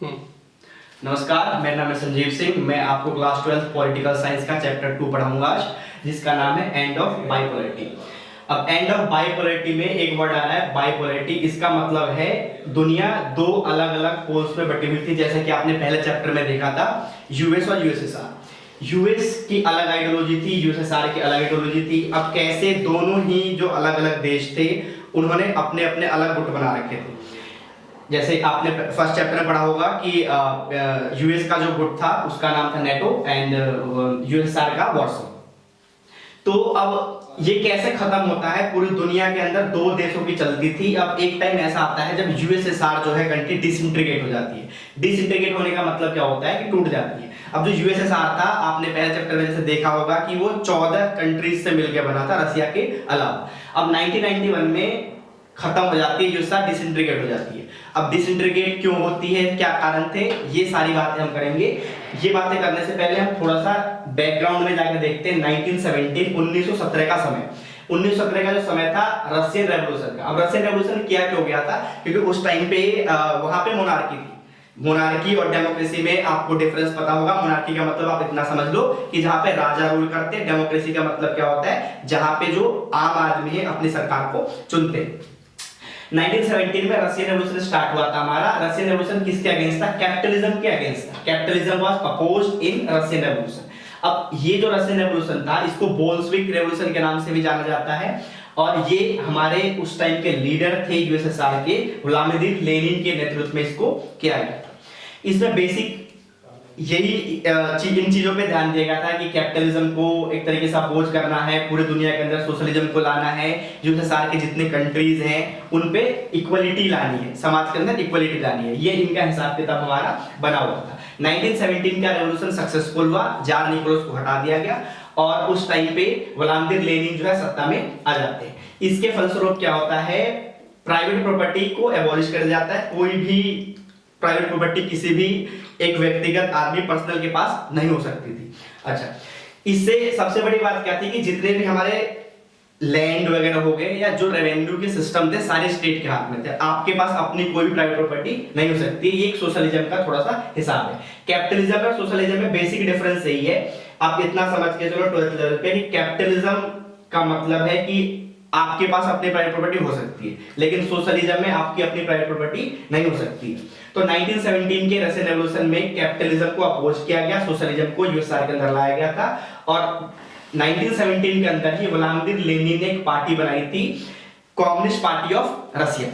नमस्कार, मेरा नाम है संजीव सिंह। मैं आपको क्लास 12 पॉलिटिकल साइंस का चैप्टर 2 पढ़ाऊंगा आज, जिसका नाम है एंड ऑफ बाइपोलैरिटी। अब एंड ऑफ बाइपोलैरिटी में एक वर्ड आ रहा है बाइपोलैरिटी। इसका मतलब है दुनिया दो अलग अलग पोल्स में बटी हुई थी, जैसे कि आपने पहले चैप्टर में देखा था यूएस और यूएसएसआर। यूएस की अलग आइडियोलॉजी थी, यूएसएसआर की अलग आइडियोलॉजी थी। अब कैसे दोनों ही जो अलग अलग देश थे उन्होंने अपने अपने अलग गुट बना रखे थे। जैसे आपने फर्स्ट चैप्टर में पढ़ा होगा कि यूएस का जो गुट था उसका नाम था नेटो एंड यूएसएसआर का वॉर्सो। तो अब ये कैसे खत्म होता है, पूरी दुनिया के अंदर दो देशों की चलती थी। अब एक टाइम ऐसा आता है जब यूएसएसआर जो है कंट्री डिसइंटीग्रेट हो जाती है। डिसइंटीग्रेट होने का मतलब क्या होता है कि टूट जाती है। अब जो यूएसएसआर था, आपने पहले चैप्टर में जैसे देखा होगा कि वो 14 कंट्रीज से मिलकर बना था, रसिया के अलावा। अब 1991 में खत्म हो जाती है, यूएसएसआर डिसइंटीग्रेट हो जाती है। अब डिसइंटीग्रेट क्यों होती है, क्या कारण थे, ये सारी बातें हम करेंगे। ये बातें करने से पहले हम थोड़ा सा बैकग्राउंड में जाकर देखते हैं 1917 का समय। 1917 का जो समय था रशियन रेवोल्यूशन का। अब रशियन रेवोल्यूशन क्या क्यों गया था, क्योंकि उस टाइम पे वहां पे मोनार्की थी। मोनार्की और डेमोक्रेसी में आपको डिफरेंस पता होगा। मोनार्की का मतलब आप इतना समझ लो कि जहां पे राजा रूल करते हैं। डेमोक्रेसी का मतलब क्या होता है, जहां पे जो आम आदमी है अपनी सरकार को चुनते हैं। 1917 में रशियन रेवोल्यूशन स्टार्ट हुआ था हमारा। रशियन रेवोल्यूशन किसके अगेंस्ट था, कैपिटलिज्म के अगेंस्ट था। Capitalism was opposed in Russian revolution. अब ये जो रशियन रेवोल्यूशन था इसको बोल्शेविक रेवोल्यूशन के नाम से भी जाना जाता है। और ये हमारे उस टाइम के लीडर थे यूएसएसआर के, व्लादिमीर लेनिन के नेतृत्व में इसको किया गया था। इसमें बेसिक यही इन चीजों पे ध्यान दिया गया था कि कैपिटलिज्म को एक तरीके से अपोज करना है, पूरी दुनिया के अंदर सोशलिज्म को लाना है, यूएसएसआर के जितने कंट्रीज हैं उन पे इक्वलिटी लानी है, समाज के अंदर इक्वलिटी लानी है। ये इनका हिसाब किताब हमारा बना हुआ था। 1917 का रेवोल्यूशन सक्सेसफुल हुआ, जार निकोलस को हटा दिया गया और उस टाइम पे व्लादिमीर लेनिन जो है सत्ता में आ जाते हैं। इसके फलस्वरूप क्या होता है, प्राइवेट प्रॉपर्टी को एबॉलिश कर जाता है। कोई भी प्राइवेट प्रॉपर्टी किसी भी एक व्यक्तिगत आदमी पर्सनल के पास नहीं हो सकती थी। अच्छा, इससे सबसे बड़ी बात क्या थी कि जितने भी हमारे लैंड वगैरह हो गए या जो रेवेन्यू के सिस्टम थे सारे स्टेट के हाथ में थे। आपके पास अपनी कोई भी प्राइवेट प्रॉपर्टी नहीं हो सकती। ये एक सोशलिज्म का थोड़ा सा हिसाब है। कैपिटलिज्म और सोशलिज्म में बेसिक डिफरेंस यही है, आप इतना समझ के चलो 12th लेवल पे, कि कैपिटलिज्म का मतलब है कि आपके पास अपनी प्राइवेट प्रॉपर्टी हो सकती है, लेकिन सोशलिज्म में आपकी अपनी प्राइवेट प्रॉपर्टी नहीं हो सकती। तो 1917 के रशियन रेवोल्यूशन में कैपिटलिज्म को अपोज किया गया, सोशलिज्म को यूएसएसआर के अंदर लाया गया था। और 1917 के अंदर ही व्लादिमीर लेनिन ने एक पार्टी बनाई थी, कम्युनिस्ट पार्टी ऑफ रशिया।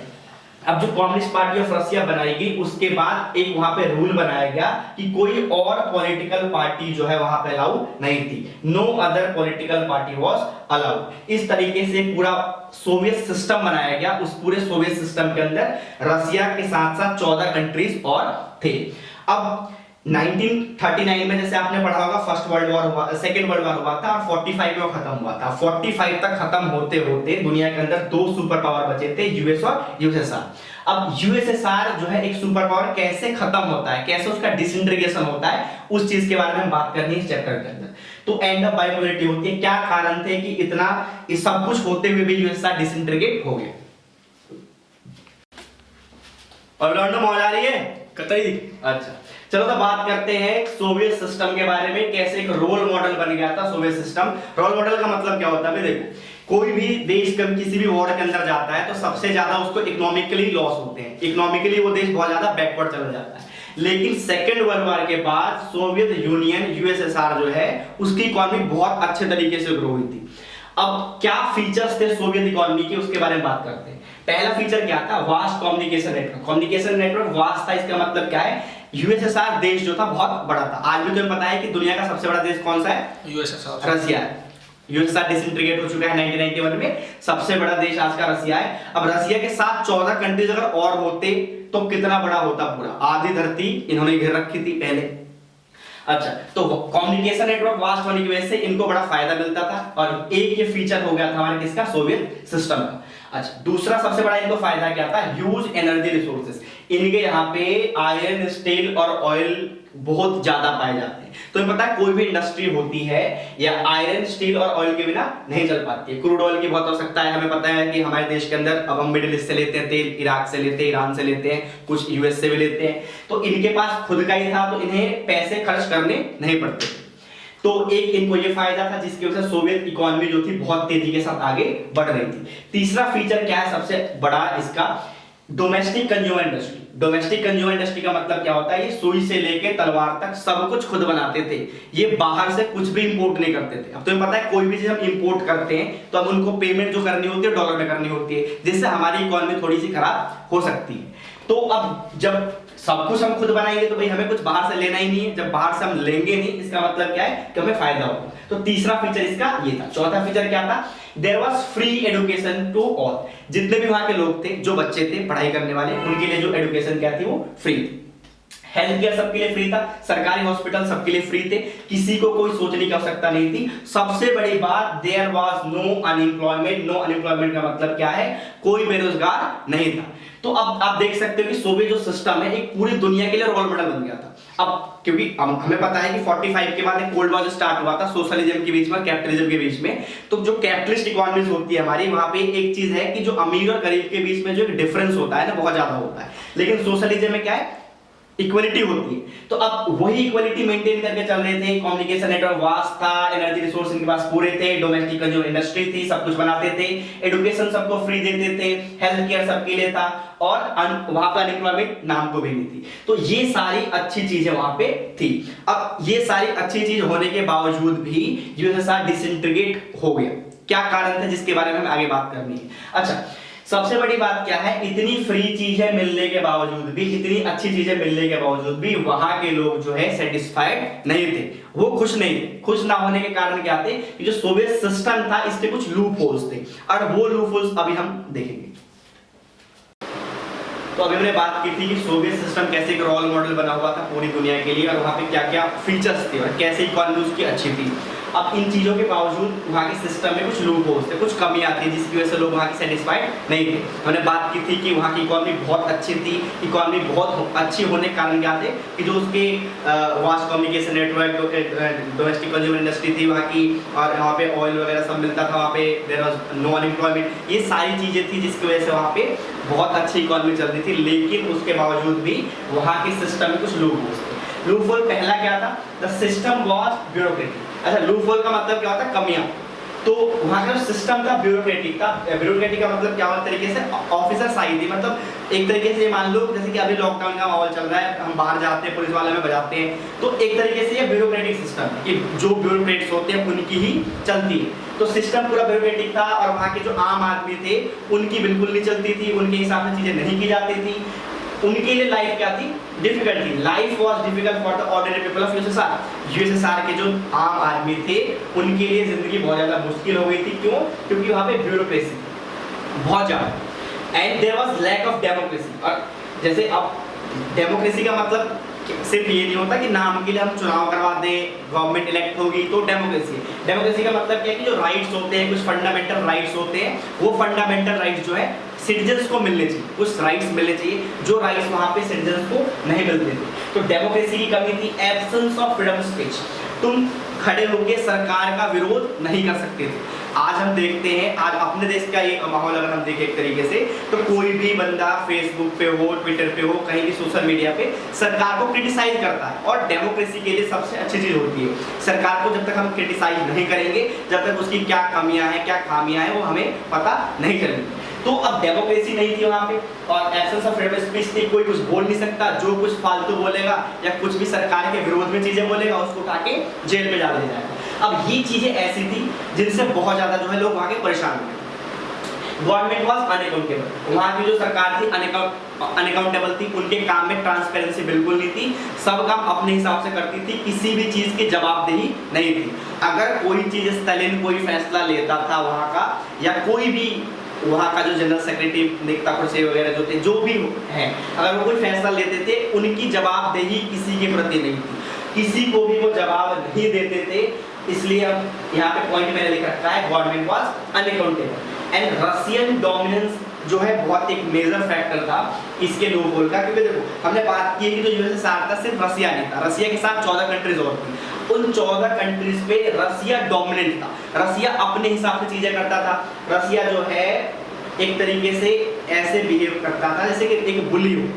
अब जो कम्युनिस्ट पार्टी ऑफ रशिया बनाई गई उसके बाद एक वहां पे रूल बनाया गया कि कोई और पॉलिटिकल पार्टी जो है वहां पे अलाउ नहीं थी। No other political party was allowed. इस तरीके से पूरा सोवियत सिस्टम बनाया गया। उस पूरे सोवियत सिस्टम के अंदर रशिया के साथ साथ 14 कंट्रीज और थे। अब 1939 में जैसे आपने पढ़ा होगा फर्स्ट वर्ल्ड वॉर हुआ, सेकेंड वर्ल्ड वॉर हुआ था और 45 में वो खत्म हुआ था। 45 तक खत्म होते होते दुनिया के अंदर दो सुपर पावर बचे थे, यूएस और यूएसएसआर। अब यूएसएसआर जो है एक सुपर पावर कैसे खत्म होता है, कैसे उसका डिसइंटीग्रेशन होता है, उस चीज के बारे में हम बात करनी है इस चैप्टर के अंदर। तो एंड ऑफ बाइपोलैरिटी होती है, क्या कारण थे कि इतना इस सब कुछ होते हुए भी यूएसएसआर डिसइंटीग्रेट हो गया। और लॉन्डो मौज आ रही है कतई। अच्छा, चलो तो बात करते हैं सोवियत सिस्टम के बारे में, कैसे एक रोल मॉडल बन गया था सोवियत सिस्टम। रोल मॉडल का मतलब क्या होता है, देखो कोई भी देश कभी किसी भी वॉर के अंदर जाता है तो सबसे ज्यादा उसको इकोनॉमिकली लॉस होते हैं, इकोनॉमिकली वो देश बहुत ज्यादा बैकवर्ड चला जाता है। लेकिन सेकेंड वर्ल्ड वॉर के बाद सोवियत यूनियन यूएसएसआर जो है उसकी इकोनॉमी बहुत अच्छे तरीके से ग्रो हुई थी। अब क्या फीचर्स थे सोवियत इकोनॉमी के, उसके बारे में बात करते हैं। पहला फीचर क्या था, vast communication network. Communication network vast था, इसका मतलब क्या है, यूएसएसआर देश जो था बहुत बड़ा था। आज भी तुम्हें पता है कि दुनिया का सबसे बड़ा देश कौन सा है, यूएसएसआर, रशिया है। यूएसएसआर डिसइंटीग्रेट हो चुका है 1991 में, सबसे बड़ा देश आज का रशिया है। अब रशिया के साथ 14 कंट्रीज अगर और होते तो कितना बड़ा होता, पूरा आधी धरती इन्होंने घेर रखी थी पहले। अच्छा, तो कम्युनिकेशन नेटवर्क वास्ट होने की वजह से इनको बड़ा फायदा मिलता था और एक ये फीचर हो गया था हमारे किसका, सोवियत सिस्टम का। अच्छा, दूसरा सबसे बड़ा इनको फायदा क्या था, ह्यूज एनर्जी रिसोर्सेज। इनके यहाँ पे आयरन, स्टील और ऑयल बहुत ज्यादा पाए जाते हैं। तो पता है कोई भी इंडस्ट्री होती है या आयरन, स्टील और ऑयल के बिना नहीं चल पाती है। क्रूड ऑयल की बहुत आवश्यकता है, हमें पता है कि हमारे देश के अंदर अब हम मिडिल ईस्ट से लेते हैं तेल, इराक से लेते हैं, ईरान से लेते हैं, कुछ यूएस से भी लेते हैं। तो इनके पास खुद का ही था तो इन्हें पैसे खर्च करने नहीं पड़ते। तो एक इनको ये फायदा था जिसकी वजह से सोवियत इकोनॉमी जो थी बहुत तेजी के साथ आगे बढ़ रही थी। तीसरा फीचर क्या है सबसे बड़ा इसका, domestic consumer industry. Domestic consumer industry का मतलब क्या होता है, ये सुई से लेके तलवार तक सब कुछ खुद बनाते थे, ये बाहर से कुछ भी इंपोर्ट नहीं करते थे। अब तुम्हें पता है कोई भी चीज हम इंपोर्ट करते हैं तो हम उनको पेमेंट जो करनी होती है डॉलर में करनी होती है, जिससे हमारी इकोनॉमी थोड़ी सी खराब हो सकती है। तो अब जब सब कुछ हम खुद बनाएंगे तो भाई हमें कुछ बाहर से लेना ही नहीं है, जब बाहर से हम लेंगे नहीं इसका मतलब क्या है कि हमें फायदा होगा। तो तीसरा फीचर इसका ये था। चौथा फीचर क्या था, there was free education to all. जितने भी वहां के लोग थे, जो बच्चे थे पढ़ाई करने वाले, उनके लिए जो एजुकेशन क्या थी वो फ्री थी। हेल्थ केयर सबके लिए फ्री था, सरकारी हॉस्पिटल सबके लिए फ्री थे, किसी को कोई सोचने की आवश्यकता नहीं थी। सबसे बड़ी बात, there was no unemployment. No unemployment का मतलब क्या है, कोई बेरोजगार नहीं था। तो अब आप देख सकते हो कि सोवियत जो सिस्टम है एक पूरी दुनिया के लिए रोल मॉडल बन गया था। अब क्योंकि हमें पता है कि 45 के बाद एक कोल्ड वॉर स्टार्ट हुआ था सोशलिज्म के बीच में, कैपिटलिज्म के बीच में। तो जो कैपिटलिस्ट इकोनॉमीज होती है हमारी, वहां पे एक चीज है कि जो अमीर और गरीब के बीच में जो एक डिफरेंस होता है ना बहुत ज्यादा होता है, लेकिन सोशलिज्म में क्या है, इक्वलिटी होती है। तो अब वही इक्वलिटी मेंटेन करके चल रहे थे। कम्युनिकेशन नेटवर्क वास्ट था, एनर्जी रिसोर्स इनके पास पूरे थे, डोमेस्टिक जो इंडस्ट्री थी सब कुछ बनाते थे, एजुकेशन सबको फ्री देते थे, हेल्थ केयर सबके लिए था, और वहां पर अनएम्प्लॉयमेंट नाम को भी नहीं थी। तो ये सारी अच्छी चीजें वहां पे थी। अब ये सारी अच्छी चीज होने के बावजूद भी यूएसएसआर डिसइंटीग्रेट हो गया। क्या कारण था जिसके बारे में हमें आगे बात करनी है। अच्छा, सबसे बड़ी बात क्या है, इतनी फ्री चीजें मिलने के बावजूद भी, इतनी अच्छी चीजें मिलने के बावजूद भी वहां के लोग जो है सेटिस्फाइड नहीं थे, वो खुश नहीं थे। खुश ना होने के कारण क्या थे कि जो सोवियत सिस्टम था इसके कुछ लूप होल्स थे, और वो लूप होल्स अभी हम देखेंगे। तो अभी हमने बात की थी कि सोवियत सिस्टम कैसे एक रोल मॉडल बना हुआ था पूरी दुनिया के लिए, और वहां पे क्या क्या फीचर्स थे और कैसे इकोनॉमी उसकी अच्छी थी। अब इन चीजों के बावजूद वहां के सिस्टम में कुछ लूप होल्स थे, कुछ कमियां थी जिसकी वजह से लोग वहां के सेटिस्फाइड नहीं थे। हमने बात की थी कि वहां की इकोनॉमी बहुत अच्छी थी। इकोनॉमी बहुत अच्छी होने के कारण क्या थे कि जो उसके vast communication network, domestic consumer industry थी वहां की, और वहां पे ऑयल वगैरह सब मिलता था, वहां पे देयर वाज नो अनएम्प्लॉयमेंट, ये सारी चीजें थी जिसकी वजह से वहां पे बहुत अच्छी इकोनॉमी चल रही थी। लेकिन उसके बावजूद भी वहां के सिस्टम में कुछ लूप होल्स थे। लूप होल पहला क्या था, द सिस्टम वाज ब्यूरोक्रेटिक। अच्छा, लूप होल का मतलब क्या होता है, कमियां। तो वहां का सिस्टम था ब्यूरोक्रेटिक था। ब्यूरोक्रेटिक का मतलब क्या होता है, तरीके से ऑफिसर साई थी। मतलब एक तरीके से ये मान लो जैसे कि अभी लॉकडाउन का माहौल चल रहा है, हम बाहर जाते हैं, पुलिस वाले में बजाते हैं, तो एक तरीके से ये ब्यूरोक्रेटिक सिस्टम है कि जो ब्यूरोक्रेट्स होते हैं उनकी ही चलती है। तो सिस्टम पूरा ब्यूरोक्रेटिक था, और वहाँ के जो आम आदमी थे उनकी बिल्कुल नहीं चलती थी, उनके हिसाब से चीजें नहीं की जाती थी। उनके लिए लाइफ क्या थी, डिफिकल्ट थी। Life was difficult for the ordinary people of USSR. USSR के जो आम आदमी थे उनके लिए जिंदगी बहुत ज्यादा मुश्किल हो गई थी। क्यों? क्योंकि वहाँ पे ब्यूरोक्रेसी बहुत ज्यादा, and there was lack of democracy. और जैसे अब डेमोक्रेसी का मतलब सिर्फ ये नहीं होता कि नाम के लिए हम चुनाव करवा दें, गवर्नमेंट इलेक्ट होगी तो डेमोक्रेसी है। डेमोक्रेसी का मतलब क्या है कि जो राइट्स होते हैं, कुछ फंडामेंटल राइट्स होते हैं, वो फंडामेंटल राइट्स जो है सिटीजन्स को मिलने चाहिए, कुछ राइट्स मिलने चाहिए जो राइट्स वहां पे सिटीजन्स को नहीं मिलते थे। तो डेमोक्रेसी की कमी थी, एब्सेंस ऑफ फ्रीडम स्पीच। तुम खड़े होकर सरकार का विरोध नहीं कर सकते थे। आज हम देखते हैं, आज अपने देश का ये माहौल अगर हम देखें एक तरीके से, तो कोई भी बंदा फेसबुक पे हो, ट्विटर पे हो, कहीं भी सोशल मीडिया पे सरकार को क्रिटिसाइज करता है। और डेमोक्रेसी के लिए सबसे अच्छी चीज होती है, सरकार को जब तक हम क्रिटिसाइज नहीं करेंगे, जब तक उसकी क्या कमियां हैं, क्या खामियां हैं, वो हमें पता नहीं चलेगी। तो अब डेमोक्रेसी नहीं थी वहां पे, और एब्सेंस ऑफ फ्रीडम स्पीच थी। कोई कुछ बोल नहीं सकता, जो कुछ फालतू बोलेगा या कुछ भी सरकार के विरोध में चीजें बोलेगा उसको उठा के जेल में डाल दिया जाएगा। अब ये चीजें ऐसी थी जिनसे बहुत ज्यादा जो है लोग वहां के परेशान हुए। Government was unaccountable. वहां की जो सरकार थी अनअकाउंटेबल थी, उनके काम में ट्रांसपेरेंसी बिल्कुल नहीं थी, सब काम अपने हिसाब से करती थी, किसी भी चीज की जवाबदेही नहीं थी। अगर कोई चीज स्टालिन कोई फैसला लेता था वहां का, या कोई भी वहाँ का जो जनरल सेक्रेटरी निकिता खुर्सेव वगैरह जो थे, जो भी हैं, अगर वो कोई फैसला लेते थे, उनकी जवाबदेही किसी के प्रति नहीं थी, किसी को भी वो जवाब नहीं देते थे। इसलिए अब यहाँ पे पॉइंट मैंने लिख रखा है, government was unaccountable and Russian dominance जो है बहुत एक मेजर फैक्टर था इसके लूपहोल का, क्योंकि देखो हमने बात की कि जो यूएसएसआर था सिर्फ रसिया नहीं था, रसिया के साथ 14 कंट्रीज और थी। उन 14 कंट्रीज पे रसिया डोमिनेंट था, रसिया अपने हिसाब से चीजें करता था। रसिया जो है एक तरीके से ऐसे बिहेव करता था जैसे कि एक बुली हो,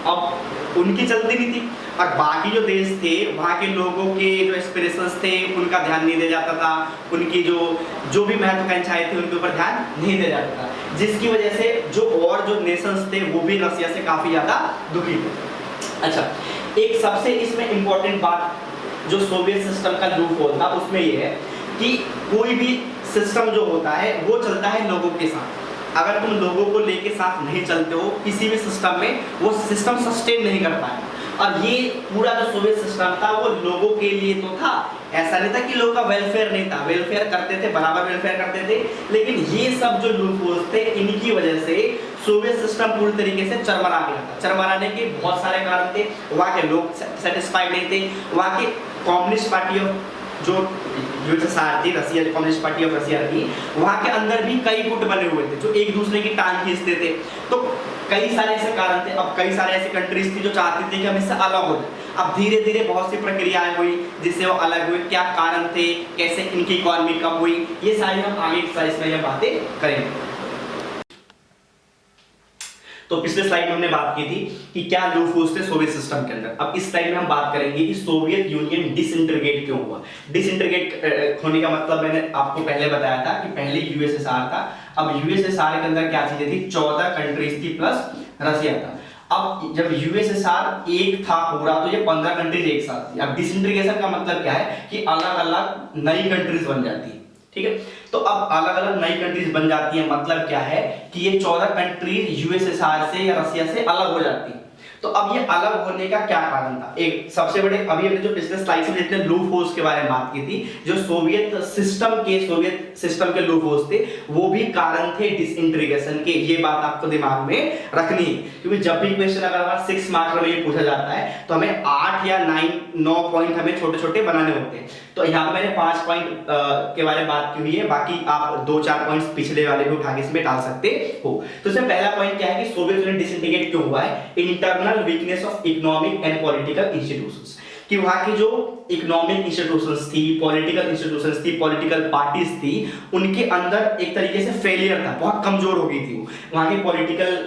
अब उनकी चलती नहीं थी, और बाकी जो देश थे वहाँ के लोगों के जो एस्पिरेशंस थे उनका ध्यान नहीं दिया जाता था, उनकी जो भी महत्वाकांक्षाएं थी उनके ऊपर ध्यान नहीं दिया जाता था, जिसकी वजह से जो नेशंस थे वो भी रसिया से काफी ज्यादा दुखी थे। अच्छा, एक सबसे इसमें इंपॉर्टेंट बात जो सोवियत सिस्टम का लूपहोल था उसमें ये है कि कोई भी सिस्टम जो होता है वो चलता है लोगों के साथ। अगर तुम लोगों को लेके साथ नहीं चलते हो किसी भी सिस्टम में, वो सिस्टम सस्टेन नहीं कर पाएगा। और ये पूरा जो सोवियत सिस्टम था वो लोगों के लिए तो था, ऐसा नहीं था कि लोगों का वेलफेयर नहीं था, वेलफेयर करते थे, बराबर वेलफेयर करते थे, लेकिन ये सब जो लूपहोल्स थे इनकी वजह से सोवियत सिस्टम पूरी तरीके से चरमरा गया था। चरमराने के बहुत सारे कारण थे, वहाँ के लोग सेटिस्फाइड नहीं थे, वहाँ के कम्युनिस्ट पार्टी ऑफ जो यूएसएसआर थी, रसिया कम्युनिस्ट पार्टी ऑफ रसिया थी, वहाँ के अंदर भी कई गुट बने हुए थे जो एक दूसरे की टांग खींचते थे। तो कई सारे ऐसे कारण थे, अब कई सारे ऐसी कंट्रीज थी जो चाहती थी कि हम इससे अलग हो जाए। अब धीरे धीरे बहुत सी प्रक्रियाएं हुई जिससे वो अलग हुए, क्या कारण थे, कैसे इनकी इकोनॉमी कम हुई, ये सारी हम आगे स्लाइड्स में बातें करेंगे। तो पिछले स्लाइड में हमने बात की थी कि क्या लूपहोल्स थे सोवियत सिस्टम के अंदर। अब इस स्लाइड में हम बात करेंगे कि सोवियत यूनियन डिसइंटीग्रेट क्यों हुआ। डिसइंटीग्रेट होने का मतलब मैंने आपको पहले बताया था कि पहले यूएसएसआर था, अब यूएसएसआर के अंदर क्या चीजें थी, 14 कंट्रीज थी प्लस रसिया था। अब जब यूएसएसआर एक था पूरा तो ये 15 कंट्रीज एक साथ थी। अब डिसइंटीग्रेशन का मतलब क्या है कि अलग अलग नई कंट्रीज बन जाती है, ठीक है। तो अब अलग अलग नई कंट्रीज बन जाती है, मतलब क्या है कि ये 14 कंट्रीज यूएसएसआर से या रसिया से अलग हो जाती है। तो अब ये अलग होने का क्या कारण था, एक सबसे बड़े अभी हमने जो पिछले स्लाइड में जितने लूपहोल्स के बारे में बात की थी, जो सोवियत सिस्टम के लूपहोल्स थे वो भी कारण थे डिसइंटीग्रेशन के। ये बात आपको दिमाग में रखनी है, क्योंकि जब भी क्वेश्चन अगर हमारा 6 मार्क्स में ये पूछा जाता है तो हमें 8 या 9 पॉइंट हमें छोटे छोटे बनाने होते हैं। तो यहाँ पे मैंने 5 पॉइंट के बारे में बात की हुई है, बाकी आप 2-4 पॉइंट्स पिछले वाले भी उठा के इसमें डाल सकते हो। तो इसमें पहला पॉइंट क्या है कि सोवियत यूनियन डिसइंटीग्रेट क्यों हुआ है, internal weakness of economic and political institutions, कि वहां की जो इकोनॉमिक इंस्टीट्यूशंस थी, पॉलिटिकल इंस्टीट्यूशंस थी, पॉलिटिकल पार्टीज थी, उनके अंदर एक तरीके से फेलियर था, बहुत कमजोर हो गई थी। वहां की पॉलिटिकल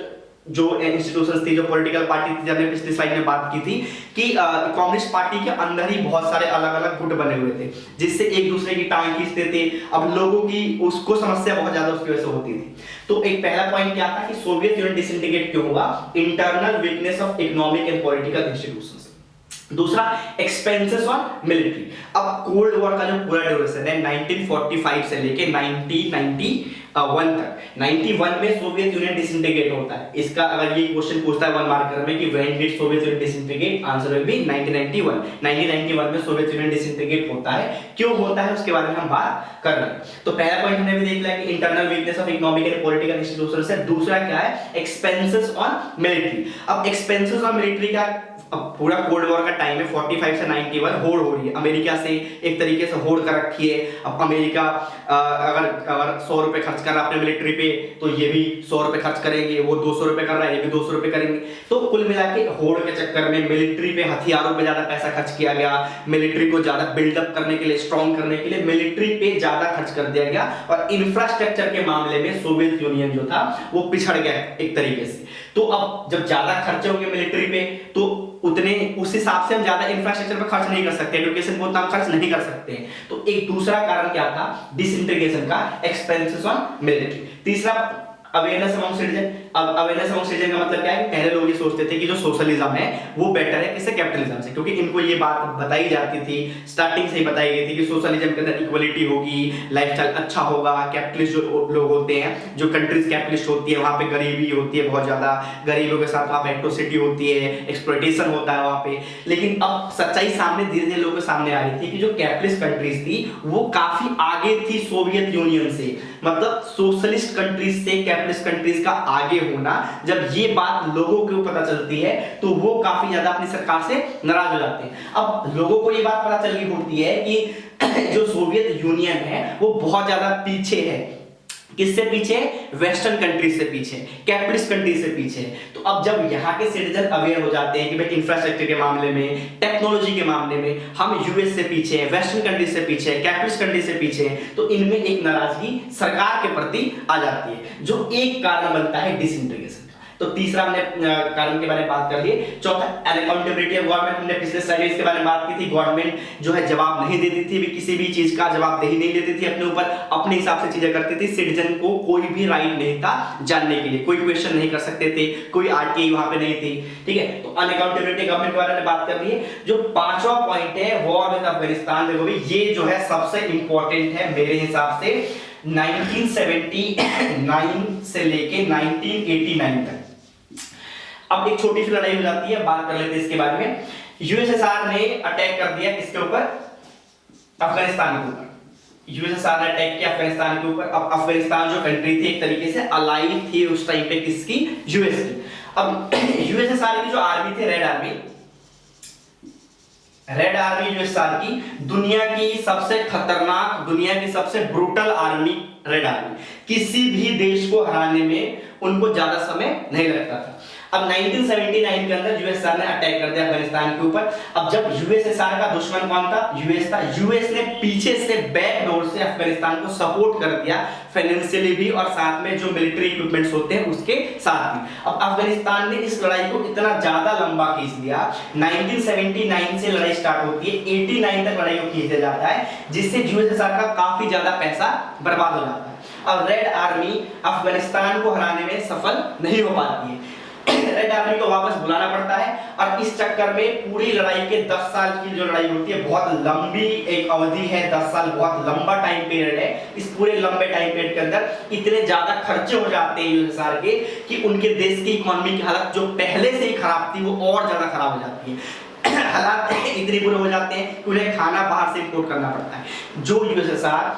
जो इंस्टीट्यूशंस थी, जो पॉलिटिकल पार्टी थी, हमने पिछली स्लाइड में बात की थी कि कम्युनिस्ट पार्टी के अंदर ही बहुत सारे अलग अलग गुट बने हुए थे जिससे एक दूसरे की टांग खींचते थे। अब लोगों की उसको समस्या बहुत ज्यादा उसकी वजह से होती थी। तो एक पहला पॉइंट क्या था कि सोवियत यूनियन डिसइंटीग्रेट क्यों हुआ, internal weakness of economic and political institutions. दूसरा, एक्सपेंसेस ऑन मिलिट्री। अब कोल्ड वॉर का जो पूरा ड्यूरेशन है 1945 से लेके 1991 तक, 91 में सोवियत यूनियन डिसइंटीग्रेट होता है। इसका अगर ये क्वेश्चन पूछता है 1 मार्कर में कि when did Soviet union disintegrate, answer will be 1991 में सोवियत यूनियन डिसइंटीग्रेट होता है। क्यों होता है उसके बारे में हम बात कर रहे हैं। तो पहला पॉइंट हमने भी देख लिया कि internal weakness of economic and political institutions है। दूसरा क्या है, एक्सपेंसेस ऑन मिलिट्री। अब एक्सपेंसेस ऑन मिलिट्री का, अब पूरा कोल्ड वॉर का टाइम है, 45 से 91 होड़ हो रही है, अमेरिका से एक तरीके से होड़ कर रखी है। अब अमेरिका अगर 100 रुपए खर्च कर रहा है अपने मिलिट्री पे तो ये भी 100 रुपए खर्च करेंगे, वो 200 रुपए कर रहा है, ये भी 200 रुपए करेंगे। तो कुल मिला के होड़ के चक्कर में मिलिट्री पे, हथियारों पे ज्यादा पैसा खर्च किया गया, मिलिट्री को ज्यादा बिल्डअप करने के लिए, स्ट्रॉन्ग करने के लिए मिलिट्री पे ज्यादा खर्च कर दिया गया, और इंफ्रास्ट्रक्चर के मामले में सोवियत यूनियन जो था वो पिछड़ गया एक तरीके से। तो अब जब ज्यादा खर्चे होंगे मिलिट्री पे तो उतने उस हिसाब से हम ज्यादा इंफ्रास्ट्रक्चर पर खर्च नहीं कर सकते, एजुकेशन पर उतना खर्च नहीं कर सकते हैं। तो एक दूसरा कारण क्या था डिसइंटीग्रेशन का, एक्सपेंसेस ऑन मिलिट्री। तीसरा, अवेयरनेस अमंग सिटीजन। अब अवेयरनेस अमंग सिटीजन का मतलब क्या है, पहले लोग ये सोचते थे कि जो सोशलिज्म है वो बेटर है किससे, कैपिटलिज्म से, क्योंकि इनको ये बात बताई जाती थी, स्टार्टिंग से ही बताई गई थी कि सोशलिज्म के अंदर इक्वलिटी होगी, लाइफस्टाइल अच्छा होगा, कैपिटलिस्ट जो लोग होते हैं, जो कंट्रीज कैपिटलिस्ट होती है वहां पे गरीबी होती है बहुत ज्यादा, गरीबों के साथ वहां पे एट्रोसिटी होती है, एक्सप्लॉयटेशन होता है वहां पे। लेकिन अब सच्चाई सामने धीरे धीरे लोगों के सामने आ रही थी कि जो कैपिटलिस्ट कंट्रीज थी वो काफी आगे थी सोवियत यूनियन से, मतलब सोशलिस्ट कंट्रीज से कैपिटलिस्ट कंट्रीज का आगे होना। जब ये बात लोगों को पता चलती है तो वो काफी ज्यादा अपनी सरकार से नाराज हो जाते हैं। अब लोगों को ये बात पता चल गई होती है कि जो सोवियत यूनियन है वो बहुत ज्यादा पीछे है किससे पीछे? वेस्टर्न कंट्रीज से पीछे, कैपिटलिस्ट कंट्रीज से पीछे। तो अब जब यहाँ के सिटीजन अवेयर हो जाते हैं कि भाई इंफ्रास्ट्रक्चर के मामले में, टेक्नोलॉजी के मामले में हम यूएस से पीछे हैं, वेस्टर्न कंट्रीज से पीछे हैं, कैपिटलिस्ट कंट्रीज से पीछे हैं, तो इनमें एक नाराजगी सरकार के प्रति आ जाती है, जो एक कारण बनता है डिसइंटीग्रेशन। तो तीसरा हमने कारण के बारे में बात कर लिए। चौथा अनअकाउंटेबिलिटी ऑफ गवर्नमेंट, हमने पिछले स्लाइड में इसके बारे में बात की थी। गवर्नमेंट जो है जवाब नहीं देती थी, किसी भी चीज का जवाबदेही नहीं लेती थी अपने ऊपर, अपने हिसाब से चीजें करती थी। सिटीजन को कोई भी राइट नहीं था जानने के लिए, कोई क्वेश्चन नहीं कर सकते थे, कोई आरटीआई वहां पे नहीं थी, ठीक है। तो अनअकाउंटेबिलिटी गवर्नमेंट के बारे में बात कर लिए। जो पांचवा पॉइंट है वॉर विद अफगानिस्तान, देखो भाई ये जो है सबसे इंपॉर्टेंट है मेरे हिसाब से। 1979 से लेके 1989 तक अब एक छोटी सी लड़ाई हो जाती है, बात कर लेते हैं इसके बारे में। यूएसएसआर ने अटैक कर दिया किसके ऊपर? अफगानिस्तान के ऊपर। यूएसएसआर ने अटैक किया अफगानिस्तान के ऊपर। अब अफगानिस्तान जो कंट्री थी एक तरीके से अलाई थी उस टाइम पे किसकी? यूएस की। अब यूएसएसआर की जो आर्मी थी, रेड आर्मी यूएसएसआर की, दुनिया की सबसे खतरनाक, दुनिया की सबसे ब्रूटल आर्मी रेड आर्मी। किसी भी देश को हराने में उनको ज्यादा समय नहीं लगता था। अब 1979 के अंदर यूएसएसआर ने अटैक कर दिया अफगानिस्तान के ऊपर। अब जब यूएसएसआर का दुश्मन कौन था? यूएस था। यूएस ने पीछे से बैक डोर से अफगानिस्तान को सपोर्ट कर दिया, फाइनेंशियली भी और साथ में जो मिलिट्री इक्विपमेंट्स होते हैं उसके साथ भी। अब अफगानिस्तान ने इस लड़ाई को इतना ज्यादा लंबा खींच दिया, 1979 से लड़ाई स्टार्ट होती है, 89 तक लड़ाई को खींचा जाता है, जिससे यूएसएसआर का काफी ज्यादा पैसा बर्बाद हो जाता है। अब रेड आर्मी अफगानिस्तान को हराने में सफल नहीं हो पाती है। रेड आर्मी को वापस बुलाना पड़ता है और इस चक्कर में पूरी लड़ाई के 10 साल की जो लड़ाई होती है, बहुत लंबी एक अवधि है, 10 साल बहुत लंबा टाइम पीरियड है। इस पूरे लंबे टाइम पीरियड के अंदर इतने ज्यादा खर्चे हो जाते हैं यूएसएसआर के कि उनके देश की इकोनॉमी की हालत जो पहले से ही खराब थी वो और ज्यादा खराब हो जाती है। हालात इतने बुरे हो जाते हैं कि उन्हें खाना बाहर से इंपोर्ट करना पड़ता है। जो यूएसएसआर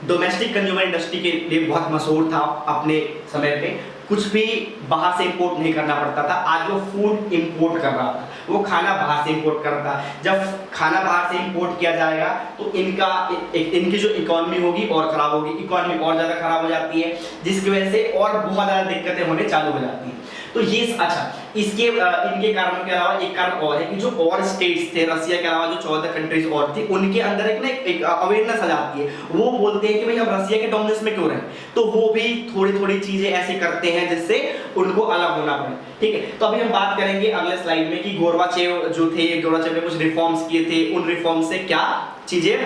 डोमेस्टिक कंज्यूमर इंडस्ट्री के लिए बहुत मशहूर था अपने समय पे, कुछ भी बाहर से इंपोर्ट नहीं करना पड़ता था। आज वो फूड इंपोर्ट कर रहा था, वो खाना बाहर से इंपोर्ट कर रहा था। जब खाना बाहर से इंपोर्ट किया जाएगा तो इनकी जो इकोनॉमी होगी और खराब होगी, इकोनॉमी और ज्यादा खराब हो जाती है, जिसकी वजह से और बहुत ज्यादा दिक्कतें होने चालू हो जाती हैं। तो ये अच्छा, इसके इनके कारणों के अलावा एक कारण और है कि जो और स्टेट्स थे रसिया के अलावा, जो 14 कंट्रीज और थी, उनके अंदर एक अवेयरनेस आ जाती है। वो बोलते हैं कि भाई हम रसिया के डोमिनेंस में क्यों रहे, तो वो भी थोड़ी थोड़ी चीजें ऐसे करते हैं जिससे उनको अलग होना पड़े, ठीक है। तो अभी हम बात करेंगे अगले स्लाइड में कि गोर्बाचेव जो थे, गोर्बाचेव ने कुछ रिफॉर्म्स किए थे, उन रिफॉर्म से क्या चीजें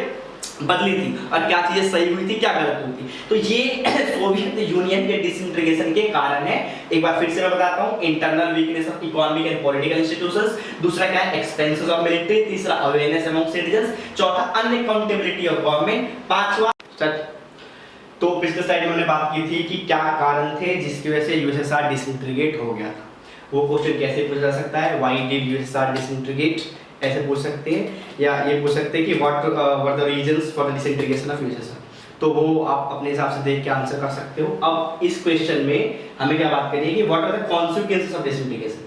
बदली थी और क्या चीजें सही हुई थी, क्या गलत हुई थी। तो ये सोवियत यूनियन के डिसइंटीग्रेशन के कारण है। एक बार फिर से मैं बताता हूं, internal weakness of economic and political institutions, दूसरा क्या है? एक्सपेंसेस ऑफ मिलिट्री, तीसरा अवेयरनेस अमंग सिटीजंस, चौथा अनअकाउंटेबिलिटी ऑफ गवर्नमेंट, पांचवा तो पिछले स्लाइड में हमने बात की थी कि क्या कारण थे जिसकी वजह से यूएसएसआर डिसइंटीग्रेट हो गया था। वो क्वेश्चन कैसे पूछा जा सकता है? व्हाई डिड यूएसएसआर डिसइंटीग्रेट, ऐसे पूछ सकते हैं, या ये पूछ सकते हैं कि what were the reasons for the disintegration of USSR. तो वो आप अपने हिसाब से देख के आंसर कर सकते हो। अब इस क्वेश्चन में हमें क्या बात करनी है कि what are the consequences of disintegration.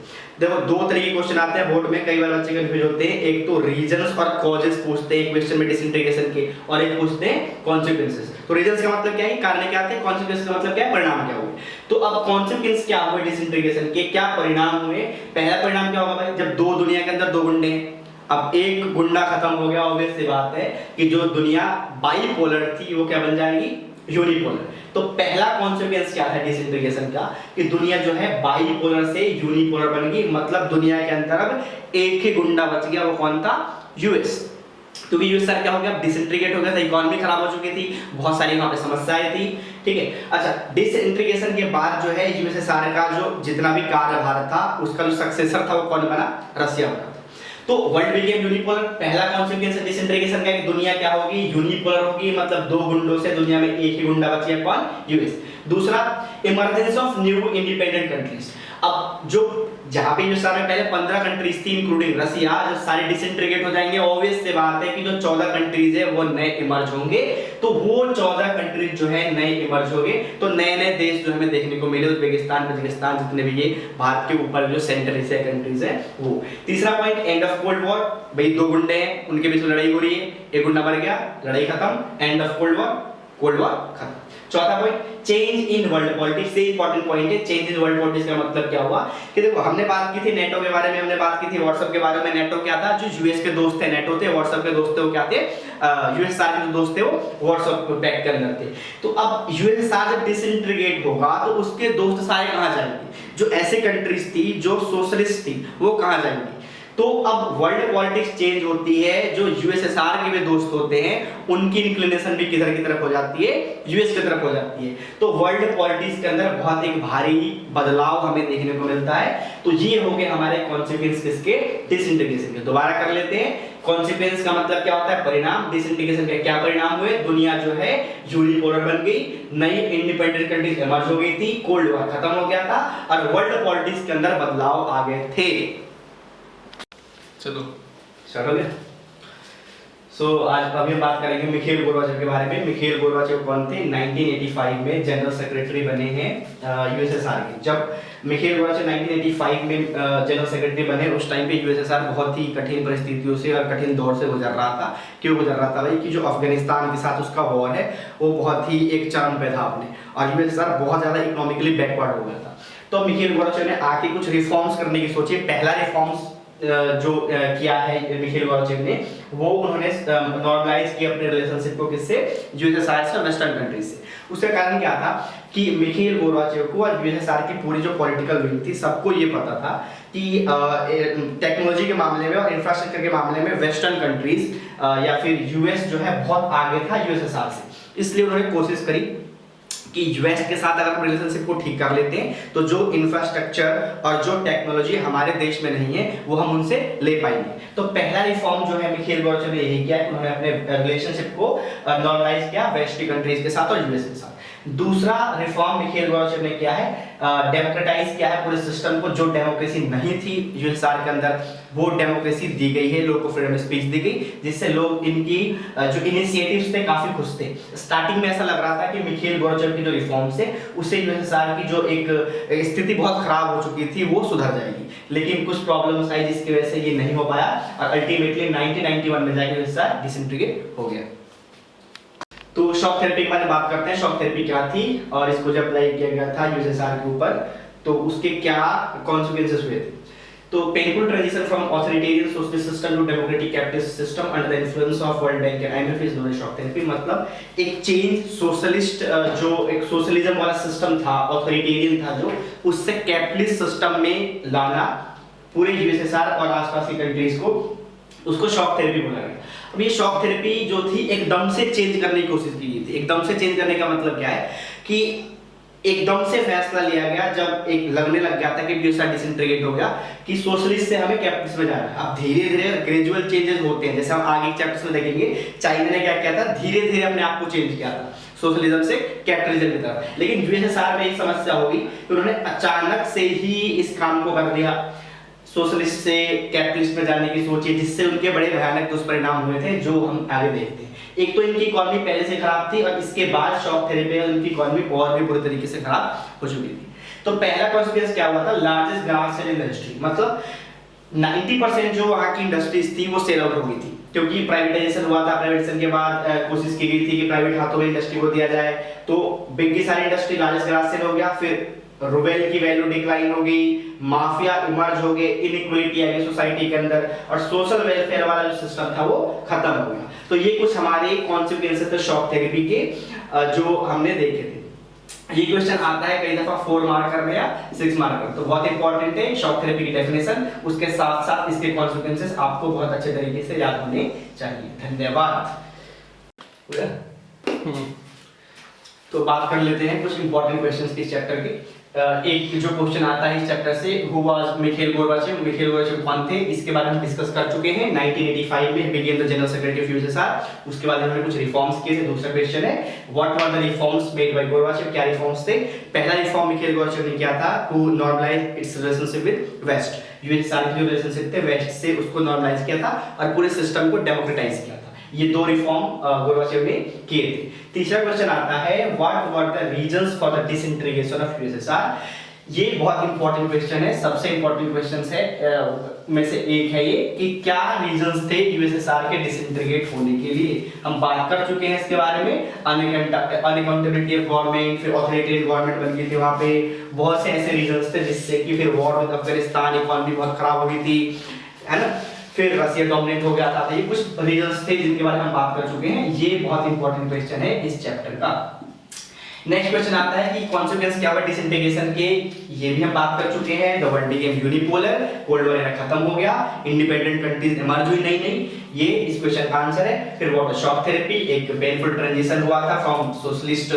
देखो दो तरह के क्वेश्चन आते हैं बोर्ड में, कई बार बच्चे कंफ्यूज होते हैं। एक तो रीजंस और कॉजेस पूछते हैं क्वेश्चन में डिसइंटीग्रेशन के, और एक पूछते हैं कॉन्सिक्वेंसेस। तो रीजंस का मतलब क्या है? कारण क्या आते हैं। कॉन्सिक्वेंसेस का मतलब क्या है? परिणाम क्या हुए। तो अब कॉन्सिक्वेंस क्या हुए डिसइंटीग्रेशन के, क्या परिणाम हुए? पहला परिणाम क्या होगा भाई? जब दो दुनिया के अंदर दो गुंडे हैं, अब एक गुंडा खत्म हो गया, ऑब्वियस सी बात है कि जो दुनिया बाइपोलर थी वो क्या बन जाएगी? यूनिपोलर। तो पहला कॉन्सिक्वेंस क्या था डिसइंटीग्रेशन का कि दुनिया जो है बाइपोलर से यूनिपोलर बन गई, मतलब दुनिया के अंदर अब एक ही गुंडा बच गया, वो कौन था? यूएस। क्योंकि यूएसआर क्या हो गया? डिसइंटीग्रेट हो गया था, इकोनॉमी खराब हो चुकी थी, बहुत सारी वहां पे समस्याएं थी, ठीक है। अच्छा, डिसइंटीग्रेशन के बाद जो है यूएसएसआर का जो जितना भी कार्यभार था उसका जो सक्सेसर था वो कौन बना? रसिया बना। तो वर्ल्ड बिकेम यूनिपोलर। पहला कॉन्सिक्वेंस डिसइंटीग्रेशन का कि दुनिया क्या होगी? यूनिपोलर होगी, मतलब दो गुंडों से दुनिया में एक ही गुंडा बच गया, कौन? यूएस। दूसरा, emergence of new independent countries. अब जो जहां पे यूएसआर में पहले 15 कंट्रीज थी इंक्लूडिंग रसिया, जब सारे डिसइंटीग्रेट हो जाएंगे, ऑब्वियस से बात है कि जो 14 कंट्रीज है वो नए इमर्ज होंगे। तो वो 14 कंट्रीज जो है नए इमर्ज होंगे, तो नए नए देश जो हमें देखने को मिले, उज्बेकिस्तान, कजाकिस्तान, जितने भी ये भारत के ऊपर जो सेंट्रल एशिया कंट्रीज है वो। तीसरा point, end of cold war. भाई दो गुंडे हैं, उनके बीच में लड़ाई हो रही है, एक गुंडा मर गया, लड़ाई खत्म, end of cold war, cold war खत्म। चौथा point, change in world politics से इंपॉर्टेंट पॉइंट है। चेंज इन वर्ल्ड पॉलिटिक्स का मतलब क्या हुआ कि देखो हमने बात की थी नेटो के बारे में, हमने बात की थी व्हाट्सएप के बारे में। नेटो क्या था, जो यूएस के दोस्त थे नेटो थे, व्हाट्सएप के दोस्त थे वो क्या थे, यूएसआर के जो दोस्त थे वो व्हाट्सएप पैक्ट के अंदर थे। तो अब यूएसआर जब डिसइंटीग्रेट होगा तो उसके दोस्त सारे कहां जाएंगे, जो ऐसे कंट्रीज थी जो सोशलिस्ट थी वो कहां जाएंगी। तो अब वर्ल्ड पॉलिटिक्स चेंज होती है, जो यूएसएसआर के भी दोस्त होते हैं उनकी इंक्लिनेशन भी किधर की तरफ हो जाती है, यूएस की तरफ हो जाती है। तो वर्ल्ड पॉलिटिक्स के अंदर बहुत एक भारी बदलाव हमें देखने को मिलता है। तो ये हो गए हमारे कॉन्सिक्वेंस किसके, डिसइंटीग्रेशन के। दोबारा कर लेते हैं, कॉन्सिक्वेंस का मतलब क्या होता है, परिणाम। डिसइंटीग्रेशन के क्या परिणाम हुए, दुनिया जो है यूनिपोलर बन गई, नई इंडिपेंडेंट कंट्रीज इमर्ज हो गई थी, कोल्ड वॉर खत्म हो गया था और वर्ल्ड पॉलिटिक्स के अंदर बदलाव आ गए थे। चलो स्टार्ट हो गया। आज अभी बात करेंगे मिखेल गोर्बाचेव के बारे में। मिखेल गोर्बाचेव कौन थे, 1985 में जनरल सेक्रेटरी बने हैं यूएसएसआर के। जब मिखेल गोर्बाचेव 1985 में जनरल सेक्रेटरी बने, उस टाइम पे यूएसएसआर बहुत ही कठिन परिस्थितियों से और कठिन दौर से गुजर रहा था। क्यों गुजर रहा था भाई, कि जो अफगानिस्तान के साथ उसका वॉर है वो बहुत ही एक चरम पे था अपने, और यूएसएसआर बहुत ज्यादा इकोनॉमिकली बैकवर्ड हो गया था। तो मिखेल गोर्बाचेव ने आके कुछ रिफॉर्म्स करने की सोची। पहला रिफॉर्म्स जो किया है मिखेल गोर्बाचेव ने, वो उन्होंने नॉर्मलाइज किया अपने रिलेशनशिप को किससे, यूएसएसआर से, वेस्टर्न कंट्रीज से। उसका कारण क्या था कि मिखेल गोर्बाचेव को और यूएसएसआर की पूरी जो पॉलिटिकल विंग थी सबको ये पता था कि टेक्नोलॉजी के मामले में और इंफ्रास्ट्रक्चर के मामले में वेस्टर्न कंट्रीज या फिर यूएस जो है बहुत आगे था यूएसएसआर से। इसलिए उन्होंने कोशिश करी कि यूएस के साथ अगर हम रिलेशनशिप को ठीक कर लेते हैं तो जो इंफ्रास्ट्रक्चर और जो टेक्नोलॉजी हमारे देश में नहीं है वो हम उनसे ले पाएंगे। तो पहला रिफॉर्म जो है मिखेल गोर्बाचेव ने यही किया, उन्होंने अपने रिलेशनशिप को नॉर्मलाइज किया वेस्टर्न कंट्रीज के साथ और यूएस के साथ। दूसरा रिफॉर्म मिखेल गोर्बाचेव ने किया है, डेमोक्रेटाइज किया है पूरे सिस्टम को। जो डेमोक्रेसी नहीं थी यूएसआर के अंदर वो डेमोक्रेसी दी गई है, लोगों को फ्रीडम ऑफ स्पीच दी गई, जिससे लोग इनकी जो इनिशिएटिव्स थे काफी खुश थे। स्टार्टिंग में ऐसा लग रहा था कि मिखेल गोर्बाचेव की जो रिफॉर्म्स थे उससे यूएसआर की जो एक स्थिति बहुत खराब हो चुकी थी वो सुधर जाएगी, लेकिन कुछ प्रॉब्लम्स आई जिसकी वजह से ये नहीं हो पाया और अल्टीमेटली 1991 में जाके यूएसआर डिसइंटीग्रेट हो गया। तो शॉक थेरेपी के बारे में बात करते हैं। शॉक थेरेपी क्या थी और इसको जब अप्लाई किया गया था यूएसएसआर के ऊपर तो उसके क्या कॉन्सिक्वेंसेस हुए थे। तो painful transition from authoritarian socialist system to democratic capitalist system under the influence of World Bank and IMF is known as shock therapy. मतलब एक चेंज, सोशलिस्ट जो एक सोशलिज्म वाला सिस्टम था, ऑथोरिटेरियन था, जो उससे कैपिटलिस्ट सिस्टम में लाना पूरे यूएसएसआर और आसपास की कंट्रीज को, उसको शॉक थेरेपी बोला गया। अब ये शॉक थेरेपी जो थी एकदम से चेंज करने की कोशिश की गई थी। एकदम से चेंज करने का मतलब क्या है कि एकदम से फैसला लिया गया जब एक लगने लग गया था कि यूएसआर डिसइंटीग्रेट हो गया कि सोशलिस्ट से हमें कैपिटलिस्ट में जाना है। अब धीरे धीरे ग्रेजुअल चेंजेस होते हैं, जैसे हम आगे के चैप्टर्स में देखेंगे। चाइना ने क्या किया था, धीरे धीरे अपने आप को चेंज किया था सोशलिज्म से कैपिटलिज्म की तरफ। लेकिन यूएसएसआर में एक समस्या होगी कि उन्होंने अचानक से ही इस काम को कर दिया, सोशलिस्ट से कैपिटलिस्ट में जाने की सोची, जिससे उनके बड़े भयानक दुष्परिणाम हुए थे जो हम आगे देखते हैं। एक तो इनकी इकोनॉमी पहले से खराब थी और इसके बाद शॉक थेरेपी में उनकी इकोनॉमी और भी बुरी तरीके से खराब हो चुकी थी। तो पहला कॉन्सिक्वेंस क्या हुआ था, लार्जेस्ट ग्रास सेल इंडस्ट्री, मतलब 90% जो वहां की इंडस्ट्रीज थी वो सेल आउट हो गई थी, क्योंकि प्राइवेटाइजेशन हुआ था। प्राइवेटाइजेशन के बाद कोशिश की गई थी कि प्राइवेट हाथों में इंडस्ट्री को दिया जाए, तो बिग सारी इंडस्ट्री लार्जेस्ट ग्रास सेल हो गया। फिर रूबेल की वैल्यू डिक्लाइन हो गई, माफिया इमर्ज हो गए, इनइक्वालिटी आ गई सोसाइटी के अंदर और सोशल वेलफेयर वाला जो सिस्टम था वो खत्म हो गया। तो ये कुछ हमारे कॉन्सिक्वेंसेस थे शॉक थेरेपी के जो हमने देखे थे। ये क्वेश्चन आता है कई दफा 4 मार्कर में या 6 मार्कर, तो बहुत इंपॉर्टेंट है शॉक थेरेपी की डेफिनेशन, उसके साथ साथ इसके कॉन्सिक्वेंसेस आपको बहुत अच्छे तरीके से याद होने चाहिए। धन्यवाद। तो बात कर लेते हैं कुछ इंपॉर्टेंट क्वेश्चंस इस चैप्टर के। एक जो क्वेश्चन आता है इस चैप्टर से, who was Michelle Gorbachev, Michelle Gorbachev कौन थे, इसके बारे में हम डिस्कस कर चुके हैं। 1985 में began the general secretary of USSR, उसके बाद उन्होंने कुछ रिफॉर्म्स किए थे। दूसरा क्वेश्चन है what were the reforms made by Gorbachev, क्या रिफॉर्म्स थे। पहला रिफॉर्म मिखेल गोर्बाचेव ने किया था to normalise its relationship with west, USSR के जो रिलेशनशिप थे वेस्ट से उसको नॉर्मलाइज किया था और पूरे सिस्टम को डेमोक्रेटाइज किया था। ये 2 रिफॉर्म गोर्बाचेव ने किए थे। तीसरा क्वेश्चन आता है what were the reasons for the disintegration of USSR, ये बहुत इंपॉर्टेंट क्वेश्चन है, सबसे इंपॉर्टेंट क्वेश्चन है में से एक है ये कि क्या रीजंस थे यूएसएसआर के डिसइंटीग्रेट होने के लिए। हम बात कर चुके हैं इसके बारे में, अनअकाउंटेबिलिटी ऑफ गवर्नमेंट, फिर ऑथोरिटेरियन गवर्नमेंट बन गई थी वहां पे, बहुत से ऐसे रीजंस थे जिससे कि फिर वॉर विद अफगानिस्तान, इकोनॉमी बहुत खराब हो गई थी, है ना, फिर रशिया डोमिनेट हो गया था। तो ये कुछ रीजंस थे जिनके बारे में हम बात कर चुके हैं। ये बहुत इंपॉर्टेंट क्वेश्चन है इस चैप्टर का। नेक्स्ट क्वेश्चन आता है कि कॉन्सिक्वेंस क्या हुआ डिसइंटीग्रेशन के, ये भी हम बात कर चुके हैं। The world became unipolar, cold war खत्म हो गया, इंडिपेंडेंट कंट्रीज इमर्ज हुई नई नई, ये इस क्वेश्चन का आंसर है। फिर व्हाट शॉक थेरेपी, एक पेनफुल ट्रांजिशन हुआ था from socialist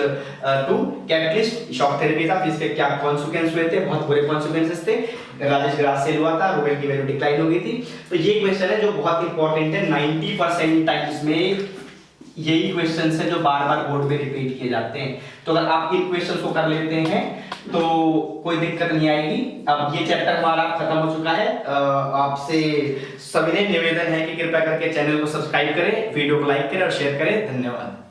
to capitalist, shock therapy था। फिर इसके क्या कॉन्सिक्वेंस हुए थे, बहुत बुरे कॉन्सिक्वेंसेस थे। राजेश ग्रास सेल हुआ था, रूबल की वैल्यू डिक्लाइन हो गई थी। तो ये क्वेश्चन है जो बहुत इंपॉर्टेंट है, 90% टाइम्स में यही क्वेश्चंस हैं जो बार-बार बोर्ड में रिपीट किए जाते हैं। तो अगर आप इन क्वेश्चंस को कर लेते हैं तो कोई दिक्कत नहीं आएगी। अब ये चैप्टर हमारा खत्म हो चुका है। आपसे सभी ने निवेदन है कि कृपया करके चैनल को सब्सक्राइब करें, वीडियो को लाइक करें और शेयर करें। धन्यवाद।